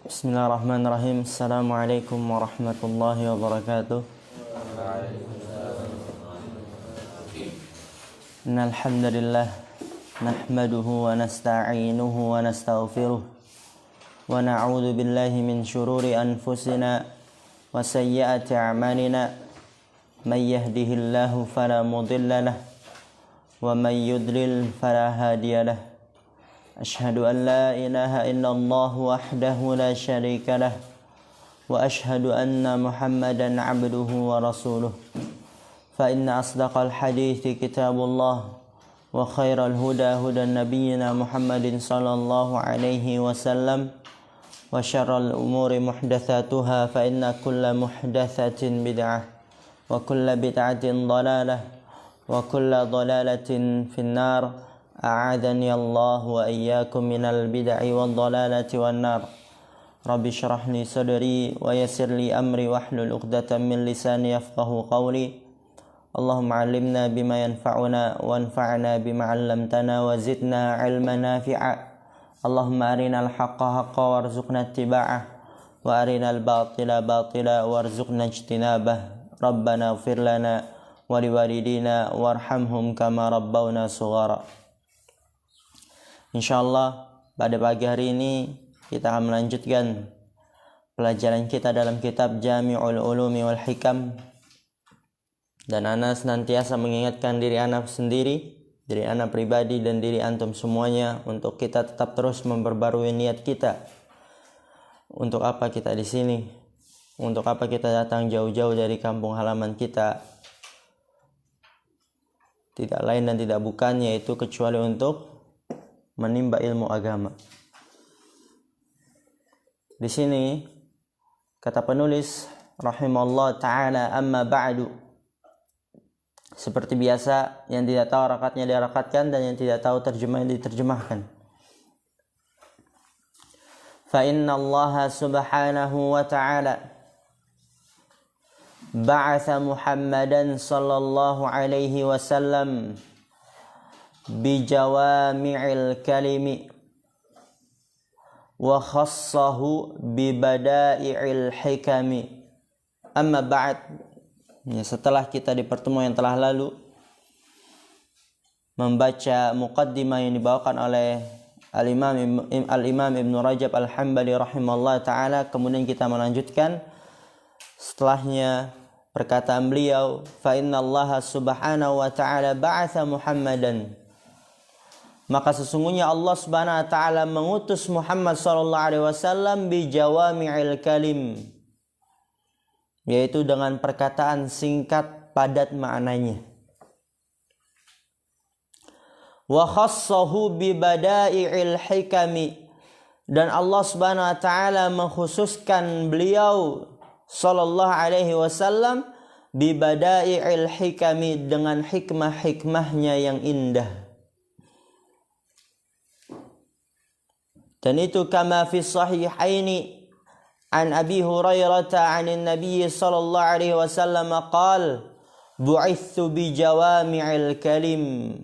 Bismillahirrahmanirrahim. Assalamualaikum warahmatullahi wabarakatuh. Innal hamdalillah nahmaduhu wa nasta'inuhu wa nastaghfiruh wa na'udzu billahi min shururi anfusina wa sayyiati a'malina. May yahdihillahu fala mudilla lahu wa may yudlil fala hadiya lahu. أشهد أن لا إله إلا الله وحده لا شريك له وأشهد أن محمدا عبده ورسوله فإن أصدق الحديث كتاب الله وخير الهدى هدى نبينا محمد صلى الله عليه وسلم وشر الأمور محدثاتها فإن كل محدثة بدعة وكل بدعة ضلالة وكل ضلالة في النار. أعاذني الله وإياكم من البدع والضلالة والنار. رب اشرح لي صدري ويسر لي أمري واحلل عقدة من لساني يفقهوا قولي. اللهم علمنا بما ينفعنا وانفعنا بما علمتنا وزدنا علما نافعا. اللهم أرنا الحق حقا وارزقنا اتباعه وأرنا الباطل باطلا وارزقنا اجتنابه. ربنا اغفر لنا ولوالدينا وارحمهم كما ربونا صغارا. InsyaAllah pada pagi hari ini kita akan melanjutkan pelajaran kita dalam kitab Jami'ul Ulumi wal Hikam. Dan ana senantiasa mengingatkan diri ana sendiri, diri ana pribadi dan diri antum semuanya untuk kita tetap terus memperbarui niat kita. Untuk apa kita di sini? Untuk apa kita datang jauh-jauh dari kampung halaman kita? Tidak lain dan tidak bukan yaitu kecuali untuk menimba ilmu agama. Di sini kata penulis rahimallahu taala, amma ba'du. Seperti biasa, yang tidak tahu harakatnya diharakatkan dan yang tidak tahu terjemahnya diterjemahkan. Fa inna Allah subhanahu wa ta'ala ba'atha Muhammadan sallallahu alaihi wasallam bijawami'il kalimi wa khassahu bibada'i'il hikami. Amma ba'd, ya, setelah kita di pertemuan yang telah lalu membaca muqaddimah yang dibawakan oleh Al-Imam Ibn Rajab Al-Hambali rahimahullah ta'ala, kemudian kita melanjutkan setelahnya perkataan beliau, fa inna Allah subhanahu wa ta'ala ba'atha Muhammadan, maka sesungguhnya Allah Subhanahu wa taala mengutus Muhammad sallallahu alaihi wasallam bi jawami'il kalim, yaitu dengan perkataan singkat padat maknanya. Wa khassahu bi bada'i'il hikami, dan Allah Subhanahu wa taala mengkhususkan beliau sallallahu alaihi wasallam bi bada'i'il hikami, dengan hikmah-hikmahnya yang indah. Dan itu kama fi sahihaini an Abi Hurairah an Nabi sallallahu alaihi wasallam qaal bu'ithu bi jawami'il kalim.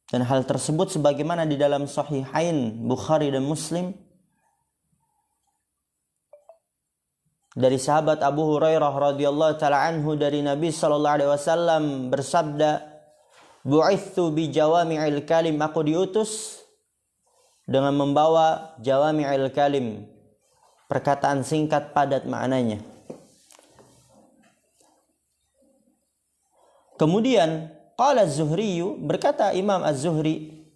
Dan hal tersebut sebagaimana di dalam sahihain Bukhari dan Muslim dari sahabat Abu Hurairah radhiyallahu taala anhu, dari Nabi sallallahu alaihi wasallam bersabda, bu'ithu bi jawami'il kalim, aku diutus dengan membawa jawami'il kalim, perkataan singkat padat maknanya. Kemudian qala Az-Zuhri, berkata Imam Az-Zuhri,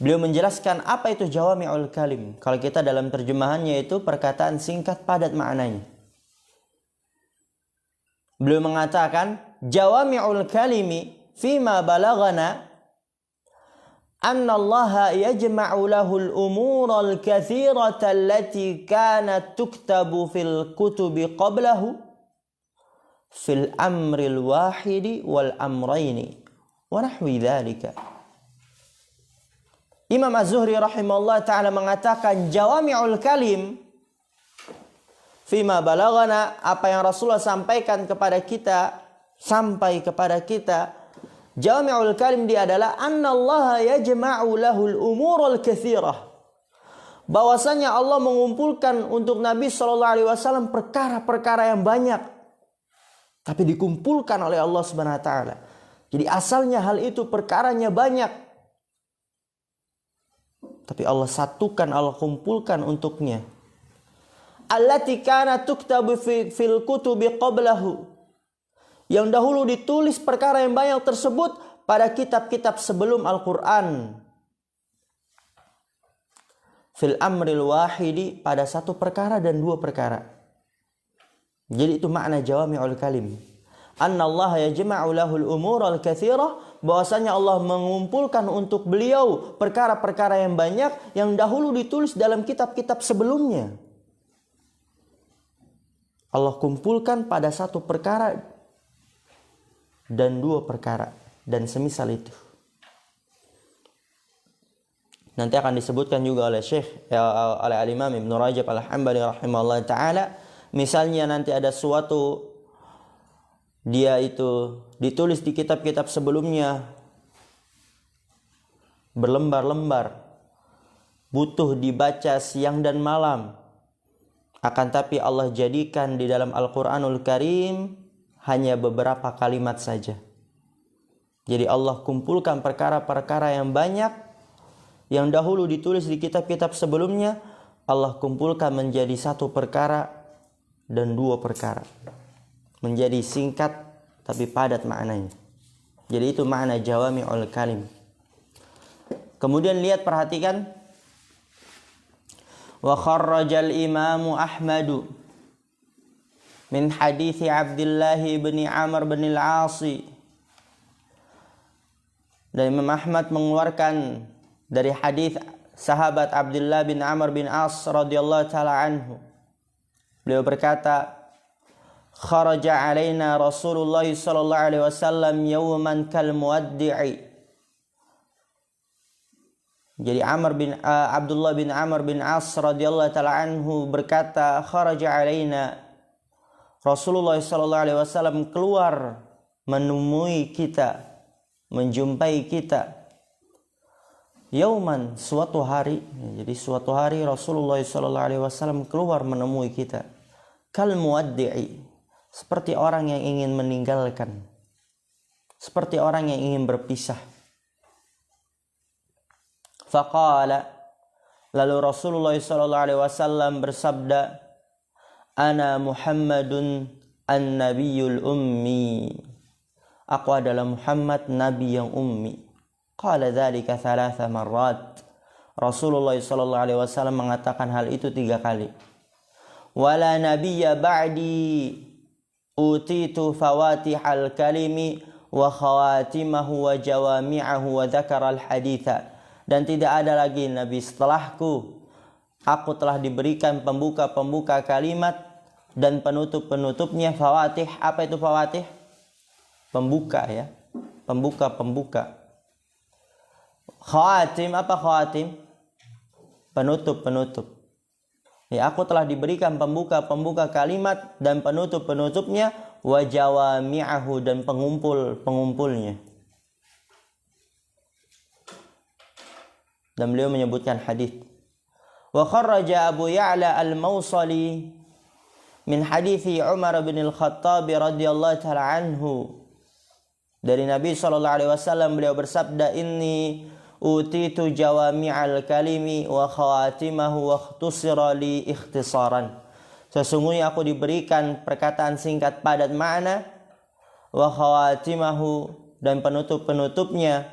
beliau menjelaskan apa itu jawami'ul kalim. Kalau kita dalam terjemahannya itu perkataan singkat padat maknanya. Beliau mengatakan jawami'ul kalimi fima balagana anna Allah yajma'u lahul umural katsirata allati kanat tuktabu fil kutubi qablahu fil amril wahidi wal amrayni wa nahwi dzalika. Imam Az-Zuhri rahimahullah ta'ala mengatakan jawami'ul kalim fima balagana, apa yang Rasulullah sampaikan kepada kita, sampai kepada kita Jawami'ul kalim dia adalah annallaha yajma'u lahul umurul katsirah. Bahwasanya Allah mengumpulkan untuk Nabi SAW perkara-perkara yang banyak, tapi dikumpulkan oleh Allah Subhanahu wa taala. Jadi asalnya hal itu perkaranya banyak, tapi Allah satukan, Allah kumpulkan untuknya. Allati kana tuktabu fil kutubi qablahu. Yang dahulu ditulis perkara yang banyak tersebut pada kitab-kitab sebelum Al-Quran. Fil amril wahidi, pada satu perkara dan dua perkara. Jadi itu makna jawami'ul kalim. Annallaha yajma'u lahul umurul katsirah, bahwasanya Allah mengumpulkan untuk beliau perkara-perkara yang banyak yang dahulu ditulis dalam kitab-kitab sebelumnya. Allah kumpulkan pada satu perkara dan dua perkara dan semisal itu. Nanti akan disebutkan juga oleh oleh Al-Imam Ibn Rajab Al-Hambali rahimahullah ta'ala. Misalnya nanti ada suatu, dia itu ditulis di kitab-kitab sebelumnya berlembar-lembar, butuh dibaca siang dan malam. Akan tapi Allah jadikan di dalam Al-Quranul Karim hanya beberapa kalimat saja. Jadi Allah kumpulkan perkara-perkara yang banyak yang dahulu ditulis di kitab-kitab sebelumnya, Allah kumpulkan menjadi satu perkara dan dua perkara. Menjadi singkat tapi padat maknanya. Jadi itu makna jawami'ul kalim. Kemudian lihat, perhatikan. Wa kharrajal imamu Ahmadu min hadithi Abdullah bin Amr bin al-Asi. Dan Imam Ahmad mengeluarkan dari hadis sahabat Abdullah bin Amr bin As radhiyallahu taala anhu. Beliau berkata, kharaja alaina Rasulullah sallallahu alaihi wasallam yawman kal muaddi'i. Jadi Abdullah bin Amr bin As radhiyallahu taala anhu berkata, kharaja alaina, Rasulullah sallallahu alaihi wasallam keluar menemui kita, menjumpai kita. Yauman, suatu hari. Jadi suatu hari Rasulullah sallallahu alaihi wasallam keluar menemui kita. Kal muaddi'i, seperti orang yang ingin meninggalkan, seperti orang yang ingin berpisah. Faqala, lalu Rasulullah sallallahu alaihi wasallam bersabda, ana Muhammadun an-nabiyul ummi. Aku adalah Muhammad, nabi yang ummi. Qala dzalika thalatha marrat. Rasulullah sallallahu alaihi wasallam mengatakan hal itu 3 kali. Wala nabiyya ba'di utitu fawatihal kalimi wa khawatimahu wa jawami'ahu wa dzakara al-haditha. Dan tidak ada lagi nabi setelahku. Aku telah diberikan pembuka-pembuka kalimat dan penutup-penutupnya. Fawatih, apa itu fawatih? Pembuka ya, pembuka-pembuka. Khawatim, apa khawatim? Penutup-penutup. Ya, aku telah diberikan pembuka-pembuka kalimat dan penutup-penutupnya, wa jawami'ahu, dan pengumpul-pengumpulnya. Dan beliau menyebutkan hadis. Wa kharraja Abu Ya'la al-Mawsali min hadithi Umar bin al-Khattab radhiyallahu ta'ala anhu. Dari Nabi sallallahu alaihi wasallam beliau bersabda, inni utitu jawami'al kalimi wa khawatimahu wa ikhtusira li ikhtisaran. Sesungguhnya aku diberikan perkataan singkat padat makna, wa khawatimahu, dan penutup-penutupnya,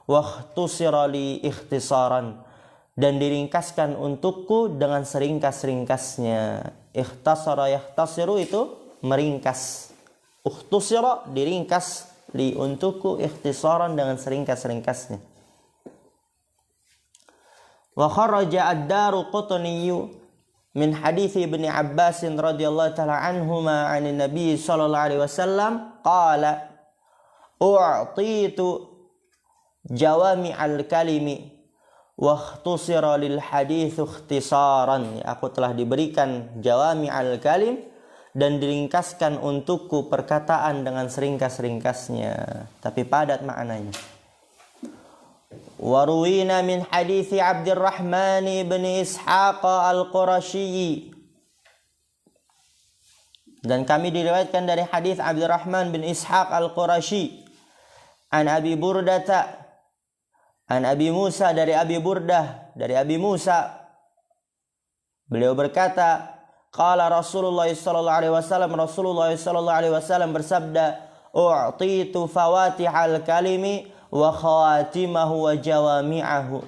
wa ikhtusira li ikhtisaran, dan diringkaskan untukku dengan seringkas-ringkasnya. Ikhtasara yahtasiru itu meringkas. Ikhtusira diringkas, li untukku, ikhtisaran dengan seringkas-ringkasnya. Wa kharaja ad-Daruqutni min hadits Ibnu Abbas radhiyallahu ta'ala anhuma 'an Nabi sallallahu alaihi wasallam qala u'titu jawami'al kalimi wa ikhtusira lil hadits ikhtisaran. Aku telah diberikan jawami'al kalim dan diringkaskan untukku perkataan dengan seringkas-ringkasnya, tapi padat maknanya. Waruwina min hadithi Abdurrahman bin Ishaq al-Qurasyi, dan kami diriwayatkan dari hadis Abdurrahman bin Ishaq al-Qurasyi, an Abi Burdata, an Abi Musa, dari Abi Burdah, dari Abi Musa, beliau berkata, qala Rasulullah sallallahu alaihi wasallam, Rasulullah sallallahu alaihi wasallam bersabda, u'titu fawatihal kalimi wa khawatimahu wa jawami'ahu.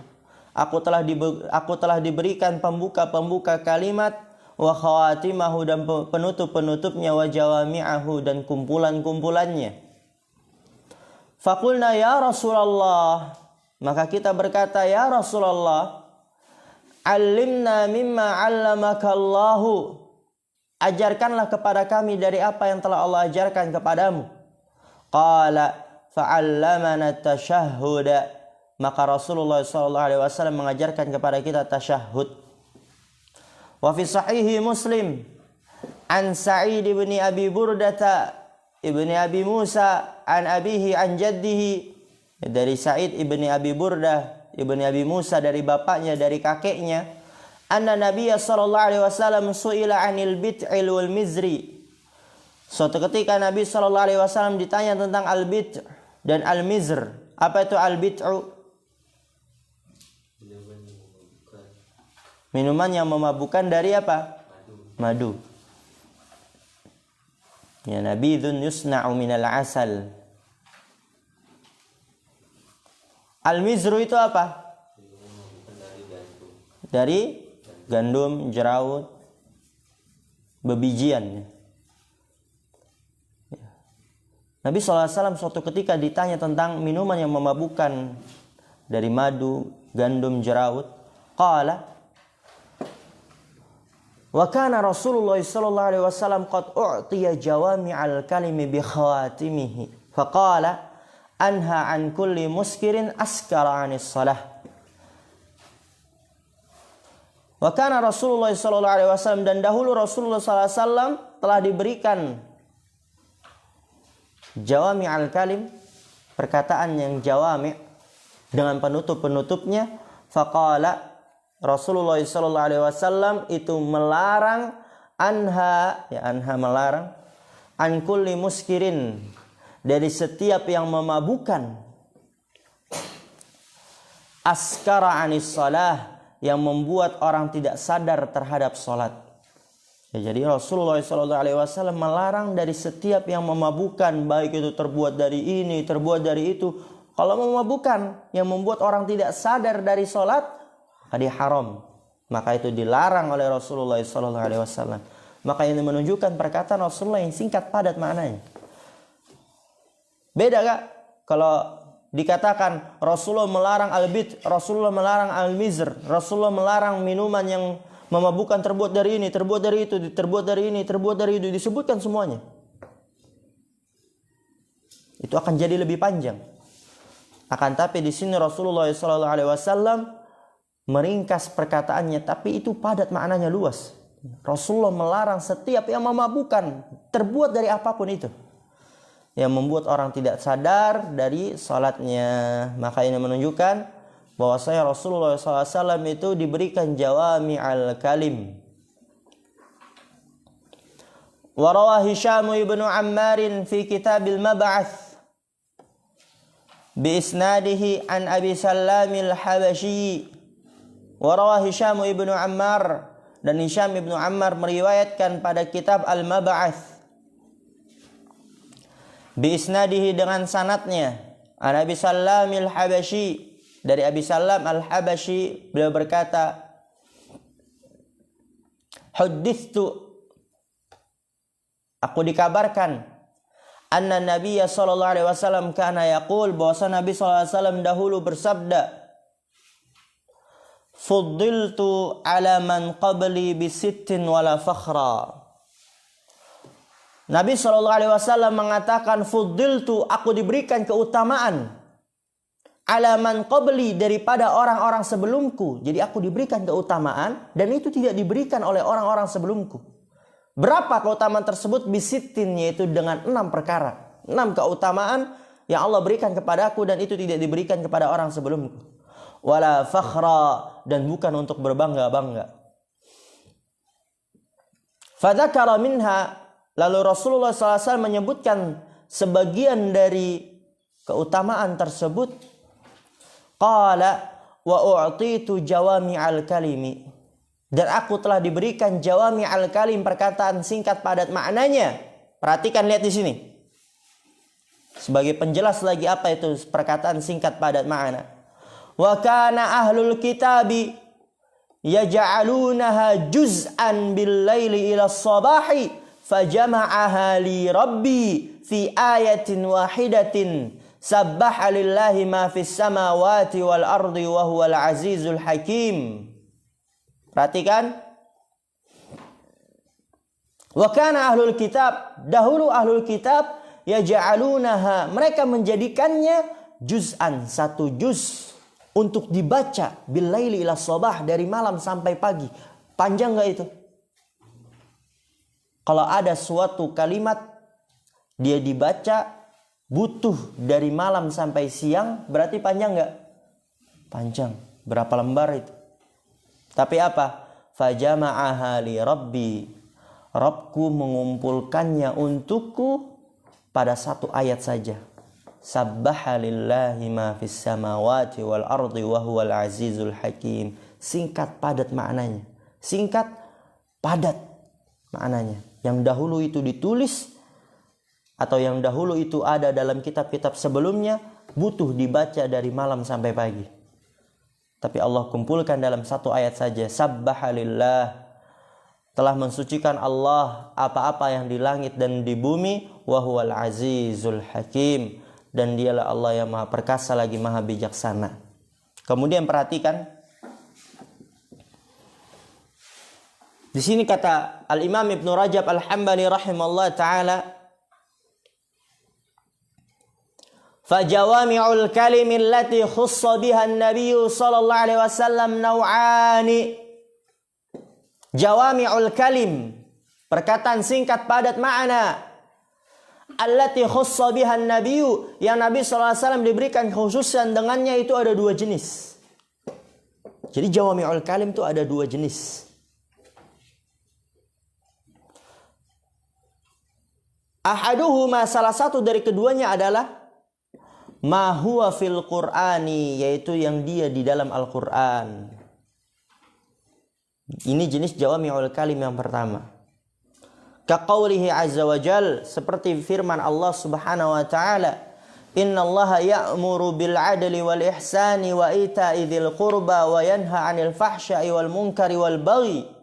Aku telah diberikan pembuka-pembuka kalimat, wa khawatimahu, dan penutup-penutupnya, wa jawami'ahu, dan kumpulan-kumpulannya. Faqulna ya Rasulullah, maka kita berkata, ya Rasulullah, alimna mimma 'allamakallahu, ajarkanlah kepada kami dari apa yang telah Allah ajarkan kepadamu. Qala fa'allamana tashahhuda, maka Rasulullah sallallahu alaihi wasallam mengajarkan kepada kita tasyahud. Wa fi sahihi Muslim an Sa'id bin Abi Burdata ibni Abi Musa an abihi an jaddihi, dari Sa'id ibni Abi Burdah ibni Abi Musa, dari bapaknya, dari kakeknya, anna Nabiya sallallahu alaihi wasallam su'ila 'anil bit'il wal mizri. Suatu ketika Nabi sallallahu alaihi wasallam ditanya tentang al-bit' dan al-mizr. Apa itu al-bit'u? Minuman yang memabukkan dari apa? Madu. Ya, nabidun yusna'u minal asal. Al-mizru itu apa? Dari gandum, jerawat, bebijian. Nabi SAW suatu ketika ditanya tentang minuman yang memabukkan dari madu, gandum, jerawat. Qala, wa kana Rasulullah sallallahu alaihi wasallam qad u'tiya jawami'al kalimi bi khawatimihi. Faqala, anha an kulli muskirin askara 'anis salah. Wa kana Rasulullah sallallahu alaihi wasallam, dan dahulu Rasulullah sallallahu alaihi wasallam telah diberikan jawami al-kalim, perkataan yang jawami dengan penutup-penutupnya. Faqala, Rasulullah sallallahu alaihi wasallam itu melarang, anha, ya anha melarang, an kulli muskirin, dari setiap yang memabukkan, askara anis salah, yang membuat orang tidak sadar terhadap salat. Ya, jadi Rasulullah SAW melarang dari setiap yang memabukkan, baik itu terbuat dari ini, terbuat dari itu. Kalau memabukkan yang membuat orang tidak sadar dari salat, dia haram. Maka itu dilarang oleh Rasulullah SAW. Maka ini menunjukkan perkataan Rasulullah yang singkat padat maknanya. Beda gak kalau dikatakan Rasulullah melarang al-bid, Rasulullah melarang al-mizr, Rasulullah melarang minuman yang memabukkan terbuat dari ini, terbuat dari itu, terbuat dari ini, terbuat dari itu, disebutkan semuanya. Itu akan jadi lebih panjang. Akan tapi di sini Rasulullah SAW meringkas perkataannya, tapi itu padat maknanya, luas. Rasulullah melarang setiap yang memabukkan, terbuat dari apapun itu, yang membuat orang tidak sadar dari salatnya. Maka ini menunjukkan bahwasanya Rasulullah SAW itu diberikan jawami al-kalim. Warawa Hisham ibn Ammarin fi kitabil Mab'ath bi isnadihi an Abi Sallam al-Habashi. Warawa Hisham ibn Ammar, dan Hisham ibn Ammar meriwayatkan pada kitab Al-Mab'ath bi isnadihi, dengan sanadnya, an Abi Sallam al-Habashi, dari Abi Salam al-Habashi, beliau berkata, huddithu, aku dikabarkan, anna Nabiya sallallahu alaihi wasallam kana yaqul, bahwa Nabi sallallahu alaihi wasallam dahulu bersabda, fuddiltu ala man qabli bi sittin wala fakhra. Nabi sallallahu alaihi wasallam mengatakan, fuddiltu, aku diberikan keutamaan, ala man qabli, daripada orang-orang sebelumku. Jadi aku diberikan keutamaan dan itu tidak diberikan oleh orang-orang sebelumku. Berapa keutamaan tersebut? Bisitin, yaitu dengan 6 perkara. 6 keutamaan yang Allah berikan kepadaku dan itu tidak diberikan kepada orang sebelumku. Wala fakhra, dan bukan untuk berbangga-bangga. Fadzakara minha, lalu Rasulullah SAW menyebutkan sebagian dari keutamaan tersebut. Qala wa u'titu jawami'al kalimi, dan aku telah diberikan jawami'al kalim, perkataan singkat padat maknanya. Perhatikan, lihat di sini. Sebagai penjelas lagi apa itu perkataan singkat padat makna. Wa kana ahlul kitabi yaj'alunaha juz'an bil laili ila sabahi fajama'aha li rabbi fi ayatin wahidatin sabbaha lillahi ma fis samawati wal ardi wa huwal azizul hakim. Perhatikan. Wa kana ahlul kitab, dahulu ahlul kitab yaj'alunaha, mereka menjadikannya juz'an, satu juz untuk dibaca bil laili ila sabah, dari malam sampai pagi. Panjang enggak itu? Kalau ada suatu kalimat dia dibaca butuh dari malam sampai siang, berarti panjang enggak? Panjang. Berapa lembar itu? Tapi apa? Fajama'aha li rabbi, Rabbku mengumpulkannya untukku pada satu ayat saja. Sabbaha lillahi ma fis samawati wal ardi wa huwal azizul hakim. Singkat padat maknanya. Singkat padat maknanya. Yang dahulu itu ditulis atau yang dahulu itu ada dalam kitab-kitab sebelumnya butuh dibaca dari malam sampai pagi. Tapi Allah kumpulkan dalam satu ayat saja. Sabbaha lillah, telah mensucikan Allah apa-apa yang di langit dan di bumi. Wa huwal azizul hakim, dan dialah Allah yang maha perkasa lagi maha bijaksana. Kemudian perhatikan. Di sini kata Al-Imam Ibnu Rajab Al-Hambali rahimahullah ta'ala, fajawami'ul kalimi allati khussa biha an-nabiy sallallahu alaihi wasallam naw'ani. Jawami'ul kalim, perkataan singkat padat makna, allati khussa biha an-nabiy, yang Nabi sallallahu alaihi wasallam diberikan khususan dengannya, itu ada 2 jenis. Jadi jawami'ul kalim itu ada 2 jenis. Ahaduhuma, salah satu dari keduanya adalah ma huwa fil Qur'ani, yaitu yang dia di dalam Al-Qur'an. Ini jenis jawami'ul kalim yang pertama. Kaqaulihi azza wa jal, seperti firman Allah Subhanahu wa taala, innallaha ya'muru bil 'adli wal ihsani wa ita'i dzil qurba wa yanha 'anil fahsya'i wal munkari wal baghi.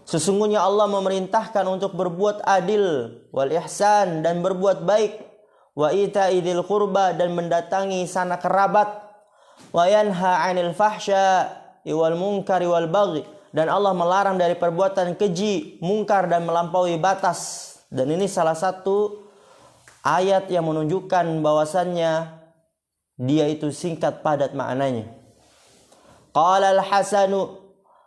Sesungguhnya Allah memerintahkan untuk berbuat adil, wal ihsan, dan berbuat baik, wa ita'i dzil qurba, dan mendatangi sanak kerabat, wa yanha 'anil fahsya'i wal munkari wal baghi, dan Allah melarang dari perbuatan keji, mungkar, dan melampaui batas. Dan ini salah satu ayat yang menunjukkan bahwasannya dia itu singkat padat maknanya. Qala al-Hasanu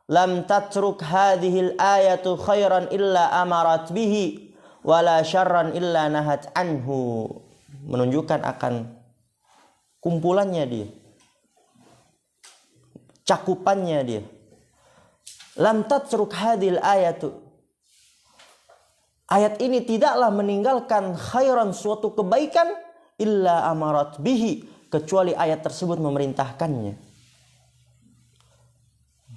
lam tatruk hadhil ayatu khairan illa amarat bihi wala syarran illa nahat anhu. Menunjukkan akan kumpulannya dia, cakupannya dia. Lam tatruk hadhil ayatu, ayat ini tidaklah meninggalkan khairan, suatu kebaikan, illa amarat bihi, kecuali ayat tersebut memerintahkannya.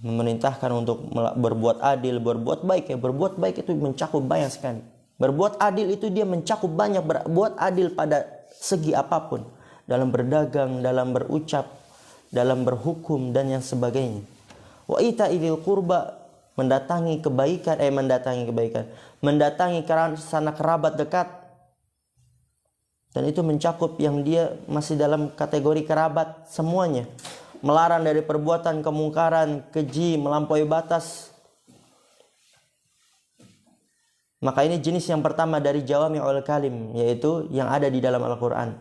Memerintahkan untuk berbuat adil, berbuat baik. Ya, berbuat baik itu mencakup banyak sekali. Berbuat adil itu dia mencakup banyak. Berbuat adil pada segi apapun, dalam berdagang, dalam berucap, dalam berhukum, dan yang sebagainya. Wa ita'idil qurba, mendatangi kebaikan, mendatangi sanak kerabat dekat. Dan itu mencakup yang dia masih dalam kategori kerabat semuanya. Melarang dari perbuatan kemungkaran, keji, melampaui batas. Maka ini jenis yang pertama dari jawami'ul kalim, yaitu yang ada di dalam Al-Quran.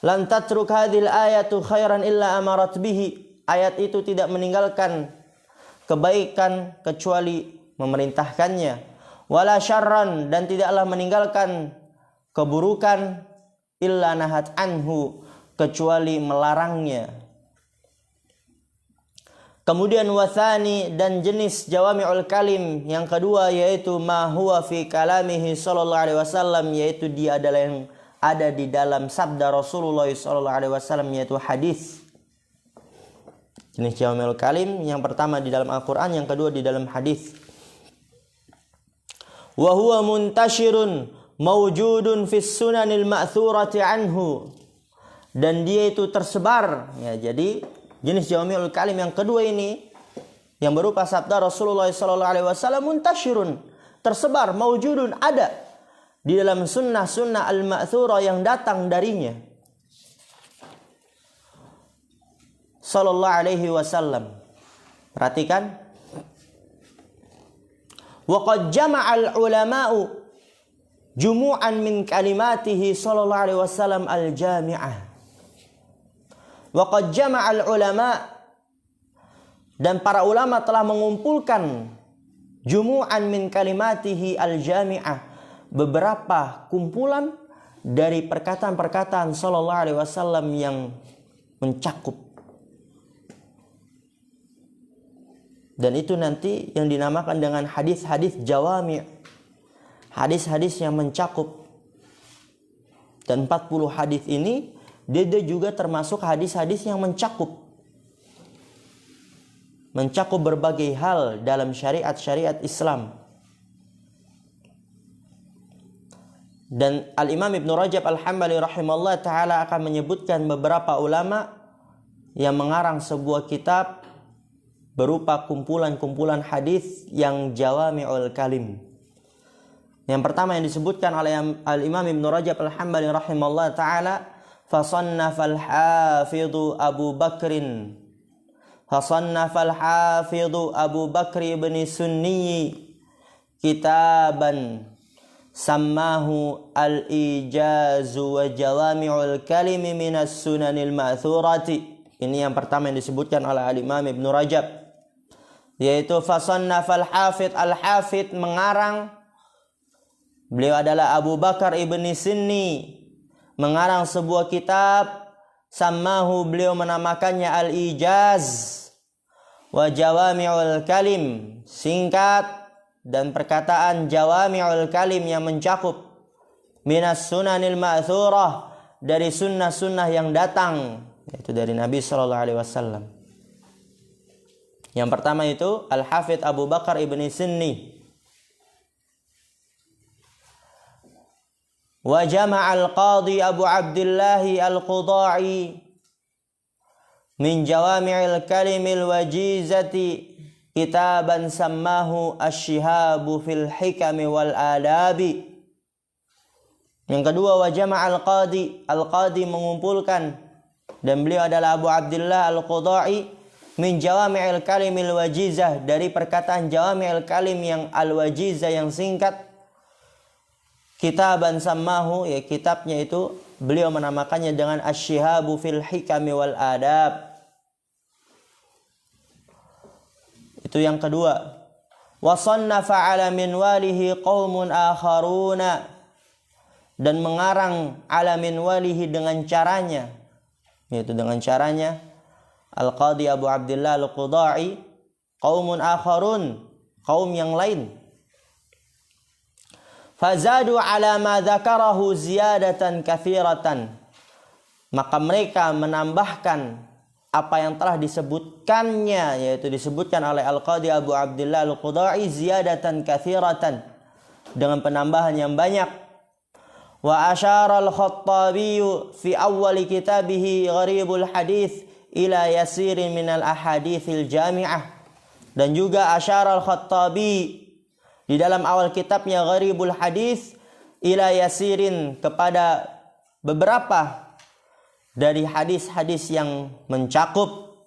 Lan tatruk hadhil ayatu khairan illa amarat bihi. Ayat itu tidak meninggalkan kebaikan kecuali memerintahkannya, wala syarran, dan tidaklah meninggalkan keburukan, illa nahat anhu, kecuali melarangnya. Kemudian wathani, dan jenis jawami'ul kalim yang kedua, yaitu ma huwa fi kalamihi sallallahu alaihi wasallam, yaitu dia adalah yang ada di dalam sabda Rasulullah sallallahu alaihi wasallam, yaitu hadis. Jenis jawami'ul kalim yang pertama di dalam Al-Qur'an, yang kedua di dalam hadis. Wa huwa muntashirun mawjudun fis sunanil ma'thurati anhu, dan dia itu tersebar ya. Jadi jenis jawami'ul kalim yang kedua ini yang berupa sabda Rasulullah sallallahu alaihi wasallam, muntashirun, tersebar, mawjudun, ada di dalam sunnah-sunnah al-ma'thurah yang datang darinya sallallahu alaihi wasallam. Perhatikan, wa qad jama'al ulama'u jumu'an min kalimatihi sallallahu alaihi wasallam al-jami'ah. Wa qad jama'al ulama', dan para ulama telah mengumpulkan jumu'an min kalimatihi al-jami'ah, beberapa kumpulan dari perkataan-perkataan sallallahu alaihi wasallam yang mencakup. Dan itu nanti yang dinamakan dengan hadis-hadis jawami', hadis-hadis yang mencakup. Dan 40 hadis ini dia juga termasuk hadis-hadis yang mencakup berbagai hal dalam syariat-syariat Islam. Dan Al-Imam Ibn Rajab Al-Hambali rahimahullah ta'ala akan menyebutkan beberapa ulama yang mengarang sebuah kitab berupa kumpulan-kumpulan hadis yang jawami'ul kalim. Yang pertama yang disebutkan oleh Al-Imam Ibn Rajab Al-Hambali rahimahullah ta'ala, fasannafal hafidhu Abu Bakrin, fasannafal hafidhu Abu Bakri ibn Sunni kitaban sammahu al-ijazu wa jawami'ul kalimi minas sunanil ma'thurati. Ini yang pertama yang disebutkan oleh Al-Imam Ibn Rajab, yaitu fasannafal hafidh, al-hafidh mengarang, beliau adalah Abu Bakar ibn Sunni, mengarang sebuah kitab, sammahu, beliau menamakannya al-ijaz wa jawami'ul kalim, singkat dan perkataan jawami'ul kalim yang mencakup, minas sunanil ma'thurah, dari sunnah-sunnah yang datang, yaitu dari Nabi sallallahu alaihi wasallam. Yang pertama itu Al-Hafidh Abu Bakar ibn Sunni. Wa jama'al qadi Abu Abdullah al-Qudai min jawami'il kalimil wajizati kitaban sammahu asy-Syihabu fil hikami wal adabi. Yang kedua, wa jama'al qadi, al-qadi mengumpulkan, dan beliau adalah Abu Abdullah al-Qudai, min jawami'il kalimil wajizah, dari perkataan jawami'il kalim yang al-wajizah yang singkat, kitaban sammahu, ya kitabnya itu beliau menamakannya dengan asy-Syihabu fil hikami wal adab. Itu yang kedua. Wa sannafa ala minwalihi qaumun akharuna, dan mengarang ala minwalihi dengan caranya, yaitu dengan caranya Al-Qadi Abu Abdullah Al-Qudai, qaumun akharun, kaum yang lain. Fazadu ala ma dzakarahu ziyadatan katsiratan, maka mereka menambahkan apa yang telah disebutkannya, yaitu disebutkan oleh Al-Qadi Abu Abdullah Al-Qudai, ziyadatan katsiratan, dengan penambahan yang banyak. Wa asyara al-Khattabi fi awal kitabih Gharibul Hadits ila yasirin minal ahaditsil jami'ah, dan juga asyara al-Khattabi di dalam awal kitabnya Gharibul Hadits ila yasirin, kepada beberapa dari hadis-hadis yang mencakup.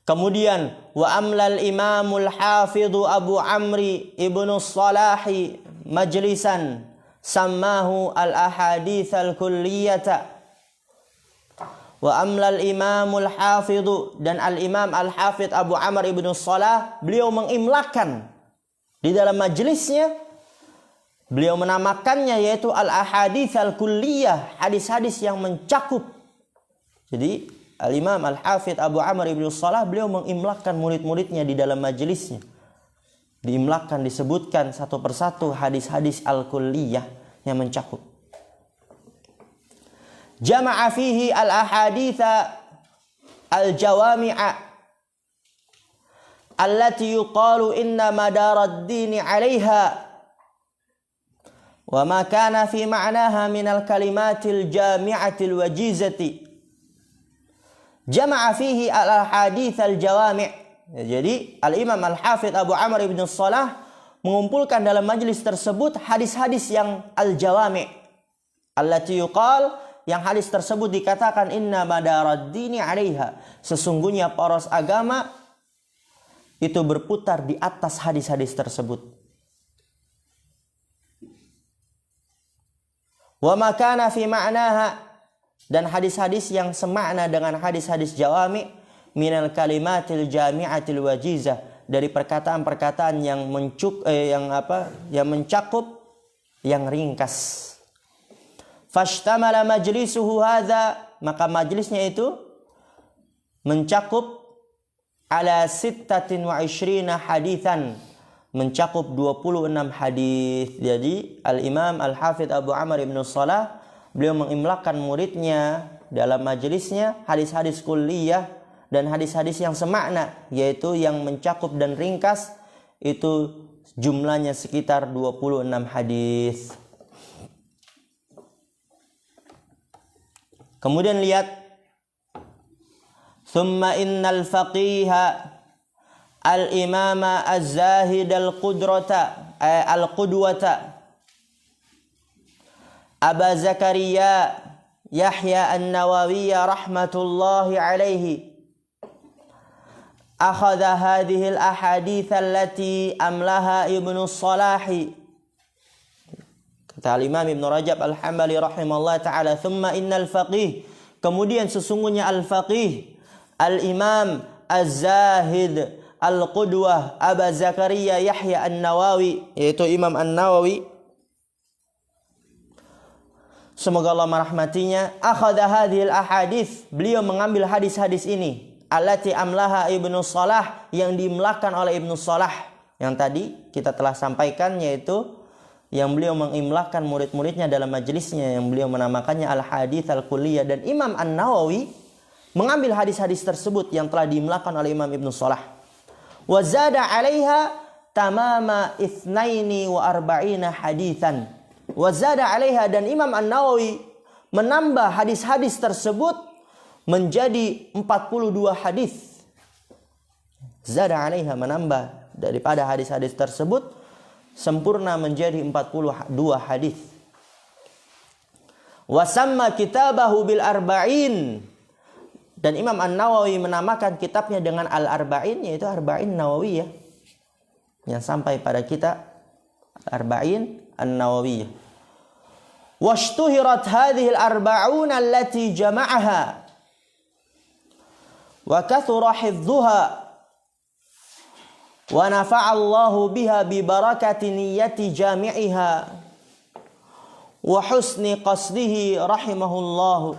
Kemudian wa amlal imamul hafidhu Abu Amri ibnu Salahi majlisan sammahu al ahadits al kulliyata Wa amlal imamul hafidhu, dan al-imam al-hafidh Abu Amr ibn Salah, beliau mengimlakan di dalam majelisnya, beliau menamakannya yaitu al-ahadits al-kulliyah, hadis-hadis yang mencakup. Jadi al-imam al-hafidh Abu Amr ibn Salah, beliau mengimlakan murid-muridnya di dalam majelisnya. Diimlakan, disebutkan satu persatu hadis-hadis al-kulliyah yang mencakup. Jama'a fihi al-ahaditha al-jawami'a allati yuqalu inna madarad dini 'alaiha wa ma kana fi ma'naha min al-kalimatil jami'atil wajizati. Jama'a fihi al-ahadits al-jawami'. Jadi al-Imam al-Hafidh Abu Amr ibn Salah mengumpulkan dalam majelis tersebut hadis-hadis yang al-jawami', allati yuqal, yang hadis tersebut dikatakan inna madarad dini 'alaiha, sesungguhnya poros agama itu berputar di atas hadis-hadis tersebut. Wa ma kana fi ma'naha, dan hadis-hadis yang semakna dengan hadis-hadis jawami' minal kalimatil jami'atil wajizah, dari perkataan-perkataan yang mencakup, yang ringkas. Fashtamala majlisuhu hadza, maka majlisnya itu mencakup ala 26 haditsan, mencakup 26 hadis. Jadi al-Imam al-Hafidh Abu Amr ibn Salah, beliau mengimlakan muridnya dalam majelisnya hadis-hadis kulliyah dan hadis-hadis yang semakna, yaitu yang mencakup dan ringkas, itu jumlahnya sekitar 26 hadis. Kemudian lihat, thumma innal faqiha al-imama az-zahid al-qudwata Aba Zakaria Yahya an-Nawawi rahmatullahi alaihi akhadha hadhihi al-ahadits allati amlaha Ibnu Salahi. Kata Imam Ibn Rajab Al-Hambali rahimahullah ta'ala, thumma innal faqih, kemudian sesungguhnya al-faqih al-imam az-zahid al-qudwah Aba Zakaria Yahya an-Nawawi, yaitu Imam an-Nawawi, semoga Allah merahmatinya, akhadha hadhil ahadits, beliau mengambil hadis-hadis ini, allati amlaha Ibnu Salah, yang diimlakan oleh Ibnu Salah, yang tadi kita telah sampaikan, yaitu yang beliau mengimlakan murid-muridnya dalam majelisnya, yang beliau menamakannya al-hadits al-kulliyah. Dan Imam An-Nawawi mengambil hadis-hadis tersebut yang telah diimlakan oleh Imam Ibnu Salah. Wa zada 'alaiha tamama 42 haditsan. Wa zada 'alaiha, dan Imam An-Nawawi menambah hadis-hadis tersebut menjadi 42 hadis. Zada 'alaiha, menambah daripada hadis-hadis tersebut sempurna menjadi 42 hadis. Wasamma kitabahu bil arba'in, dan Imam An-Nawawi menamakan kitabnya dengan al-arba'in, yaitu arba'in Nawawiyah, yang sampai pada kita al-arba'in an-Nawawiyah. Washtuhirat hadhihi al-arba'un allati jama'aha wa kathura hifdhuha wa nafa'allahu biha bi barakati niyyati jami'iha wa husni qasdihi rahimahullahu.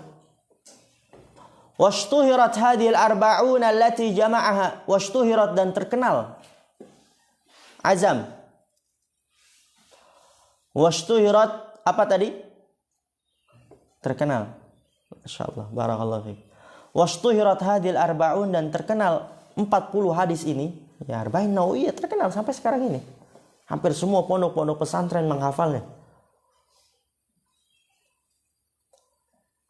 Washtuhirat hadhil arba'un allati jama'aha, washtuhirat, dan terkenal, azam. Washtuhirat, apa tadi? Terkenal. Masyaallah, barakallahu fiik. Washtuhirat hadhil arba'un, dan terkenal 40 hadis ini. Ya, Arba'in Nawawiyah terkenal sampai sekarang ini. Hampir semua pondok-pondok pesantren menghafalnya.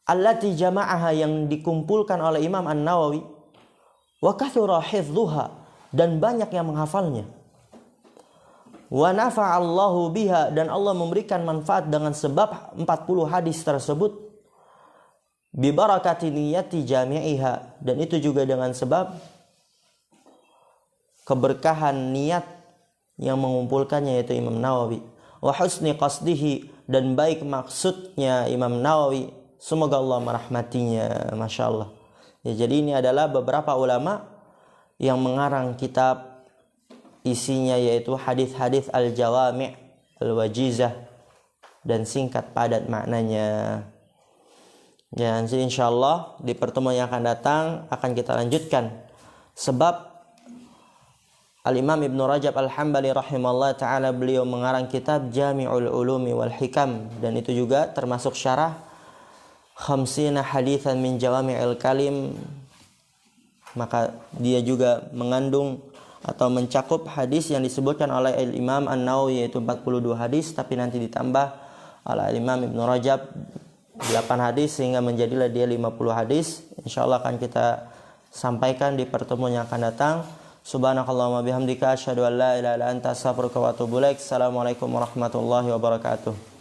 Allati jama'aha, yang dikumpulkan oleh Imam An-Nawawi. Wa kathura hifdhuha, dan banyak yang menghafalnya. Wa nafa'allahu biha, dan Allah memberikan manfaat dengan sebab 40 hadis tersebut. Bi barakati niyyati jami'iha, dan itu juga dengan sebab keberkahan niat yang mengumpulkannya, yaitu Imam Nawawi. Wa husni qasdihi, dan baik maksudnya Imam Nawawi semoga Allah merahmatinya. Masya Allah. Ya, jadi ini adalah beberapa ulama yang mengarang kitab, isinya yaitu hadis-hadis al-jawami' al-wajizah, dan singkat padat maknanya. Dan insyaallah di pertemuan yang akan datang akan kita lanjutkan sebab Al-Imam Ibn Rajab Al-Hambali rahimahullah ta'ala, beliau mengarang kitab Jami'ul Ulumi wal Hikam, dan itu juga termasuk syarah Khamsina Hadithan min Jawami'il Kalim. Maka dia juga mengandung atau mencakup hadis yang disebutkan oleh Al-Imam An-Nawawi, yaitu 42 hadis, tapi nanti ditambah oleh Al-Imam Ibn Rajab 8 hadis, sehingga menjadilah dia 50 hadis. InsyaAllah akan kita sampaikan di pertemuan yang akan datang. Subhanakallahumma bihamdika asyhadu an la ilaha illa anta astaghfiruka wa atubu ilaik. Assalamualaikum warahmatullahi wabarakatuh.